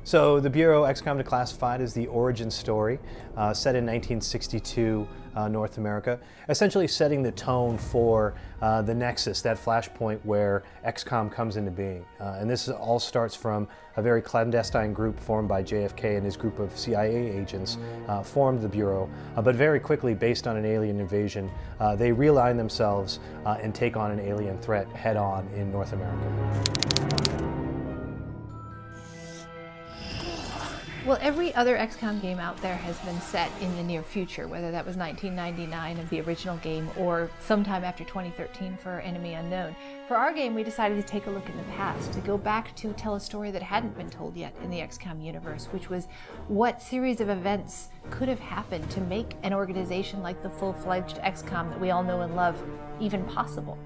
So the Bureau XCOM Declassified is the origin story set in 1962 North America, essentially setting the tone for the nexus, that flashpoint where XCOM comes into being. And this all starts from a very clandestine group formed by JFK and his group of CIA agents formed the Bureau, but very quickly, based on an alien invasion, they realign themselves and take on an alien threat head-on in North America. Well, every other XCOM game out there has been set in the near future, whether that was 1999 of the original game or sometime after 2013 for Enemy Unknown. For our game, we decided to take a look in the past, to go back to tell a story that hadn't been told yet in the XCOM universe, which was what series of events could have happened to make an organization like the full-fledged XCOM that we all know and love even possible.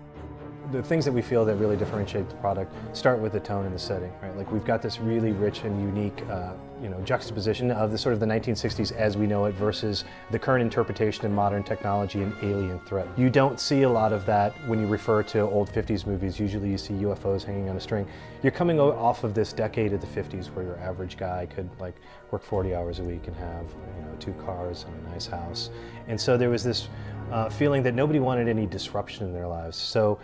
The things that we feel that really differentiate the product start with the tone and the setting, right? Like we've got this really rich and unique, juxtaposition of the sort of the 1960s as we know it versus the current interpretation of modern technology and alien threat. You don't see a lot of that when you refer to old 50s movies. Usually you see UFOs hanging on a string. You're coming off of this decade of the 50s where your average guy could work 40 hours a week and have 2 cars and a nice house. And so there was this feeling that nobody wanted any disruption in their lives. So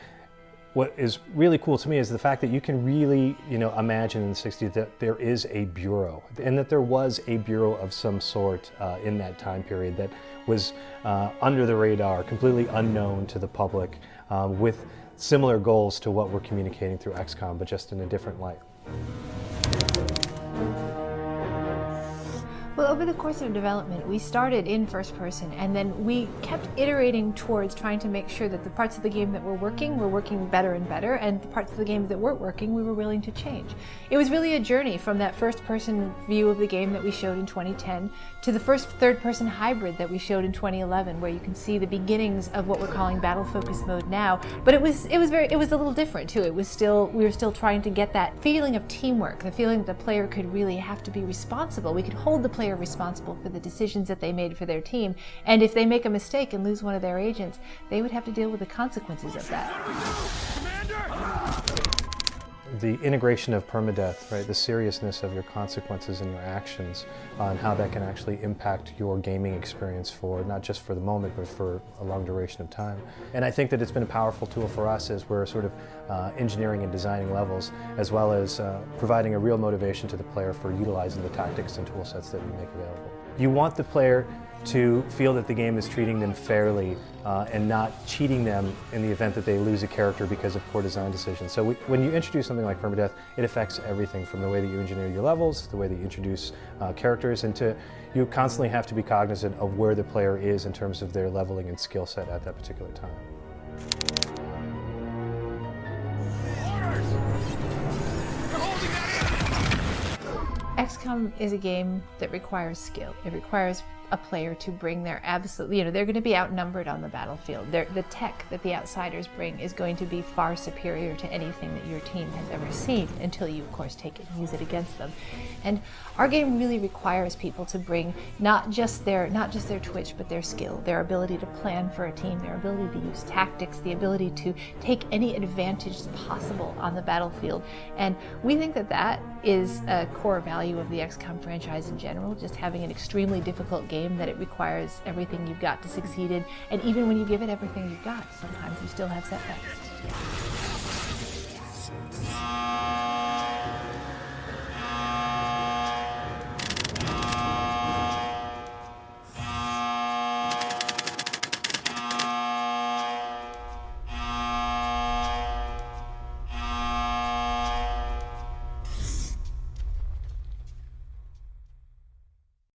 what is really cool to me is the fact that you can really, imagine in the 60s that there is a bureau, and that there was a bureau of some sort in that time period that was under the radar, completely unknown to the public, with similar goals to what we're communicating through XCOM, but just in a different light. Well, over the course of development, we started in first person, and then we kept iterating towards trying to make sure that the parts of the game that were working better and better, and the parts of the game that weren't working, we were willing to change. It was really a journey from that first person view of the game that we showed in 2010 to the first third person hybrid that we showed in 2011, where you can see the beginnings of what we're calling battle focus mode now. But it was a little different too. We were still trying to get that feeling of teamwork, the feeling that the player could really have to be responsible. We could hold the player responsible for the decisions that they made for their team, and if they make a mistake and lose one of their agents, they would have to deal with the consequences of that. The integration of permadeath, right? The seriousness of your consequences and your actions, and how that can actually impact your gaming experience for not just for the moment, but for a long duration of time. And I think that it's been a powerful tool for us as we're sort of engineering and designing levels, as well as providing a real motivation to the player for utilizing the tactics and tool sets that we make available. You want the player to feel that the game is treating them fairly and not cheating them in the event that they lose a character because of poor design decisions. So when you introduce something like permadeath, it affects everything from the way that you engineer your levels, the way that you introduce characters, and you constantly have to be cognizant of where the player is in terms of their leveling and skill set at that particular time. XCOM is a game that requires skill. It requires a player to bring their absolute, they're going to be outnumbered on the battlefield. The tech that the outsiders bring is going to be far superior to anything that your team has ever seen, until you, of course, take it and use it against them. And our game really requires people to bring not just their twitch, but their skill, their ability to plan for a team, their ability to use tactics, the ability to take any advantage possible on the battlefield. And we think that that is a core value of the XCOM franchise in general, just having an extremely difficult game that it requires everything you've got to succeed in. And even when you give it everything you've got, sometimes you still have setbacks.